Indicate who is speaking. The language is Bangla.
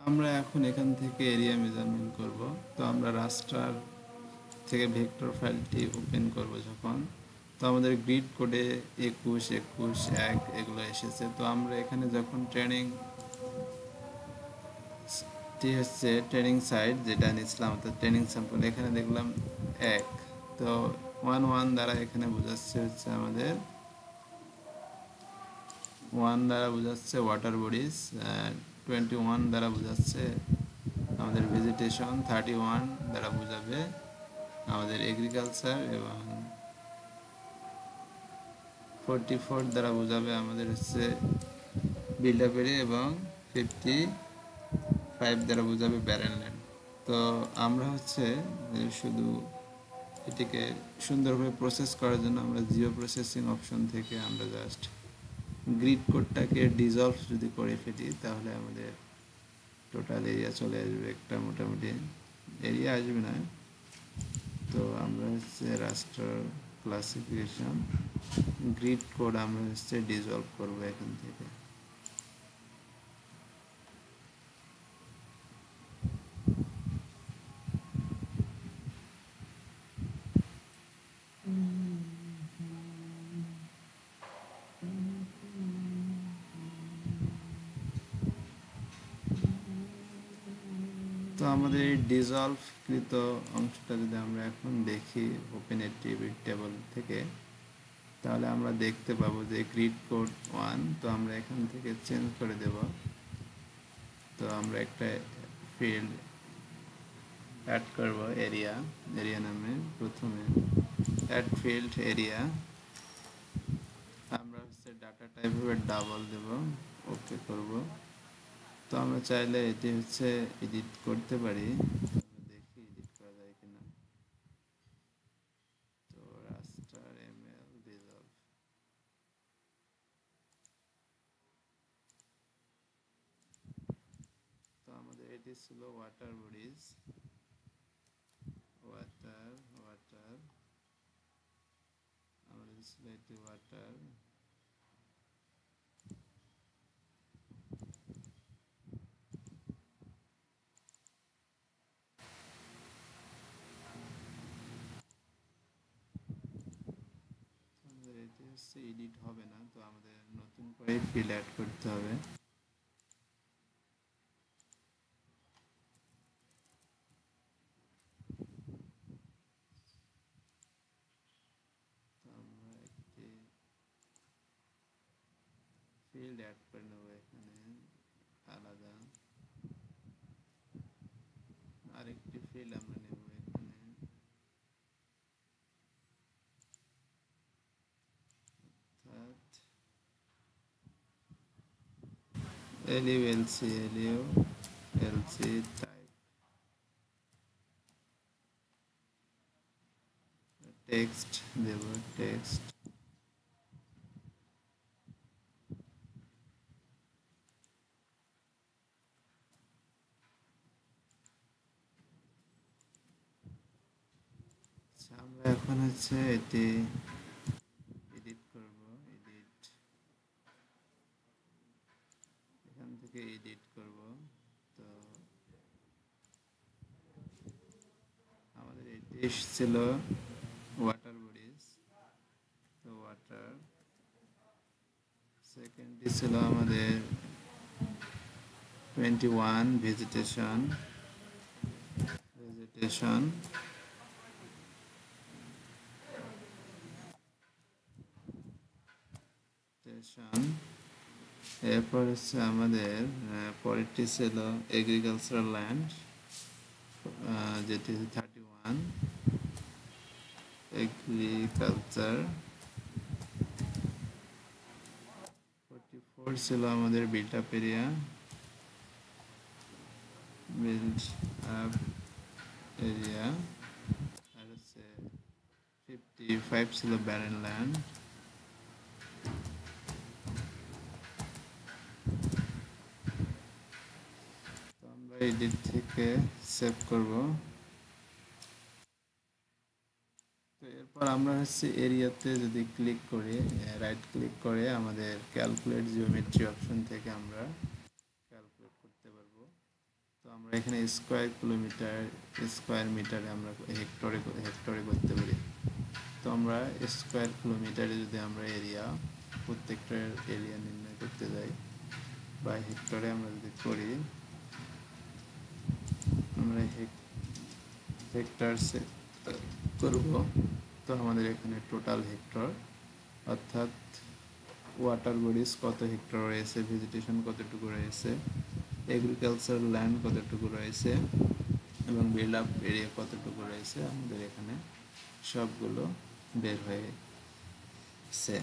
Speaker 1: আমরা এখন এখান থেকে এরিয়া মেজারমেন্ট করব। তো আমরা রাস্টার থেকে ভেক্টর ফাইলটি ওপেন করব যখন, তো আমাদের গ্রিড কোডে 21, 21, 1 এগুলো এসেছে। তো আমরা এখানে যখন ট্রেনিং সাইট যেটা নিয়েছিলাম অর্থাৎ ট্রেনিং স্যাম্পল, এখানে দেখলাম 1। তো 1 দ্বারা এখানে বোঝাচ্ছে হচ্ছে আমাদের 1 দ্বারা বোঝাচ্ছে ওয়াটার বডিজ, 21 দ্বারা বোঝাচ্ছে আমাদের ভেজিটেশন, 31 দ্বারা বোঝাবে আমাদের এগ্রিকালচার, এবং 44 দ্বারা বোঝাবে আমাদের হচ্ছে বিল্ড আপ এরিয়া, এবং 55 দ্বারা বোঝাবে ব্যারেন ল্যান্ড। তো আমরা হচ্ছে শুধু এটিকে সুন্দরভাবে প্রসেস করার জন্য আমরা জিও প্রসেসিং অপশন থেকে আমরা জাস্ট গ্রিড কোডটাকে ডিজলভ যদি করে ফেলি, তাহলে আমাদের টোটাল এরিয়া চলে আসবে, একটা মোটামুটি এরিয়া আসবে না। তো আমরা হচ্ছে রাস্টার ক্লাসিফিকেশন গ্রিড কোড আমরা হচ্ছে ডিজলভ করবো এখান থেকে। তো আমাদের এই ডিজলভকৃত অংশটা যদি আমরা এখন দেখি ওপেন অ্যাট্রিবিউট টেবল থেকে, তাহলে আমরা দেখতে পাবো যে গ্রিড কোড 1। তো আমরা এখান থেকে চেঞ্জ করে দেব। তো আমরা একটা ফিল্ড অ্যাড করব, এরিয়া, এরিয়া নামে প্রথমে অ্যাড ফিল্ড এরিয়া। আমরা হচ্ছে ডাটা টাইপ হবে ডাবল দেব, ওকে করব। তো আমরা চাইলে এটি হচ্ছে এডিট করতে পারি, দেখি এডিট করা যায় কিনা। তো রাস্টার এমএল ডিজলভ, তো আমাদের এটি ছিল ওয়াটার বডিজ, ওয়াটার ওয়াটার আমাদের ছিল এটি ওয়াটার। আমাদের এটি হচ্ছে এডিট হবে না, তো আমাদের নতুন করে ফিল অ্যাড করতে হবে। তো আমরা একটি ফিল্ড অ্যাড করে নেব এখানে আলাদা, আরেকটি ফিল্ড আমরা নেব এখানে, অর্থাৎ এলিউ এলসি, এলিউ এলসি টাইপ টেক্সট দেব, টেক্সট। আমরা এখন হচ্ছে এটি এডিট করব, এডিট, এখান থেকে এডিট করব। তো আমাদের এটি ছিল ওয়াটার বডিজ, তো ওয়াটার। সেকেন্ডটি ছিল আমাদের 21 ভেজিটেশন, ভেজিটেশন। এরপর হচ্ছে আমাদের পরেরটি ছিল এগ্রিকালচারাল ল্যান্ড, যেটি 31 এগ্রিকালচার। 44 ছিল আমাদের build up area, build up area. আর হচ্ছে 55 ছিল ব্যারেন ল্যান্ড। তো আমরা এই দিক থেকে সেভ করব। তো এরপর আমরা হচ্ছে এরিয়াতে যদি ক্লিক করি, রাইট ক্লিক করে আমাদের ক্যালকুলেট জিওমেট্রি অপশন থেকে আমরা ক্যালকুলেট করতে পারবো। আমরা এখানে স্কোয়ার মিটারে আমরা হেক্টরে করতে পারি। তো আমরা স্কোয়ার কিলোমিটারে যদি আমরা প্রত্যেকটার এরিয়া নির্ণয় করতে যাই বা হেক্টরে আমরা যদি করি, আমরা হেক্টরসে করব। তো আমাদের এখানে টোটাল হেক্টর, অর্থাৎ ওয়াটার বডিজ কত হেক্টর রয়েছে, ভেজিটেশন কতটুকু রয়েছে, এগ্রিকালচার ল্যান্ড কতটুকু রয়েছে এবং বিল্ড আপ এরিয়া কতটুকু রয়েছে, আমাদের এখানে সবগুলো বের হয়েছে।